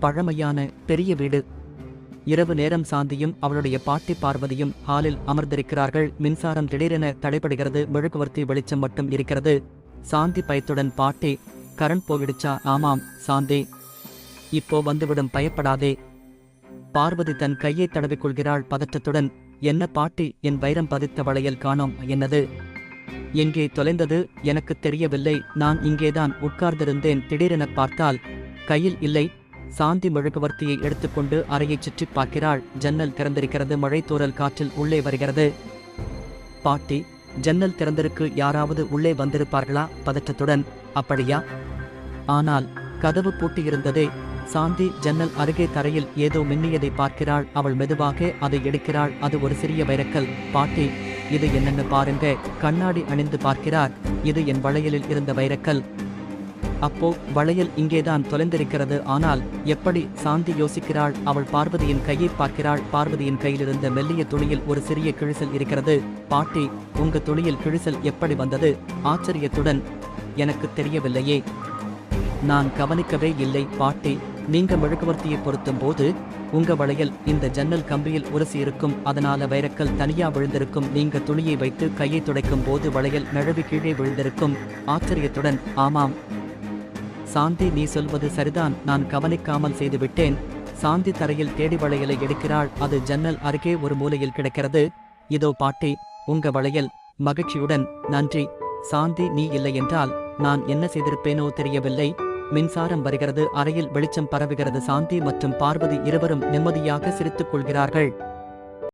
பழமையான பெரிய வீடு. இரவு நேரம் சாந்தியும் அவளுடைய பாட்டி பார்வதியும் ஹாலில் அமர்ந்திருக்கிறார்கள். மின்சாரம் திடீரென தடைபடுகிறது. மெழுகுவர்த்தி வெளிச்சம் மட்டும் இருக்கிறது. சாந்தி பயத்துடன், பாட்டி, கரண்ட் போயிடுச்சா? ஆமாம் சாந்தி, இப்போ வந்துவிடும், பயப்படாதே. பார்வதி தன் கையை தடவிக்கொள்கிறாள் பதற்றத்துடன். என்ன பாட்டி, என் வைரம் பதித்த வளையல் காணோம். என்னது? எங்கே தொலைந்தது? எனக்கு தெரியவில்லை. நான் இங்கேதான் உட்கார்ந்திருந்தேன். திடீரென பார்த்தால் கையில் இல்லை. சாந்தி மெழுகுவர்த்தியை எடுத்துக்கொண்டு அறையைச் சுற்றி பார்க்கிறாள். ஜன்னல் திறந்திருக்கிறது. மழை தூறல் காற்றில் உள்ளே வருகிறது. பாட்டி, ஜன்னல் திறந்திருக்கு, யாராவது உள்ளே வந்திருப்பார்களா? பதற்றத்துடன். அப்படியா? ஆனால் கதவு பூட்டியிருந்ததே. சாந்தி ஜன்னல் அருகே தரையில் ஏதோ மின்னியதை பார்க்கிறாள். அவள் மெதுவாக அதை எடுக்கிறாள். அது ஒரு சிறிய வைரக்கல். பாட்டி, இது என்னன்னு பாருங்க. கண்ணாடி அணிந்து பார்க்கிறார். இது என் வளையலில் இருந்த வைரக்கல். அப்போ வளையல் இங்கேதான் தொலைந்திருக்கிறது. ஆனால் எப்படி? சாந்தி யோசிக்கிறாள். அவள் பார்வதியின் கையை பார்க்கிறாள். பார்வதியின் கையிலிருந்த மெல்லிய துணியில் ஒரு சிறிய கிழிசல் இருக்கிறது. பாட்டி, உங்க துணியில் கிழிசல் எப்படி வந்தது? ஆச்சரியத்துடன். எனக்கு தெரியவில்லையே, நான் கவனிக்கவே இல்லை பாட்டி. நீங்க மெழுகுவர்த்தியை பொருத்தும் போது உங்க வளையல் இந்த ஜன்னல் கம்பியில் உரசி இருக்கும். அதனால வைரக்கல் தனியா விழுந்திருக்கும். நீங்க துணியை வைத்து கையை துடைக்கும் போது வளையல் நழுவி கீழே விழுந்திருக்கும். ஆச்சரியத்துடன். ஆமாம் சாந்தி, நீ சொல்வது சரிதான். நான் கவனிக்காமல் செய்துவிட்டேன். சாந்தி தரையில் தேடி வளையலை எடுக்கிறாள். அது ஜன்னல் அருகே ஒரு மூலையில் கிடக்கிறது. இதோ பாட்டி, உங்க வளையல். மகிழ்ச்சியுடன். நன்றி சாந்தி, நீ இல்லை என்றால் நான் என்ன செய்திருப்பேனோ தெரியவில்லை. மின்சாரம் வருகிறது. அறையில் வெளிச்சம் பரவுகிறது. சாந்தி மற்றும் பார்வதி இருவரும் நிம்மதியாக சிரித்துக் கொள்கிறார்கள்.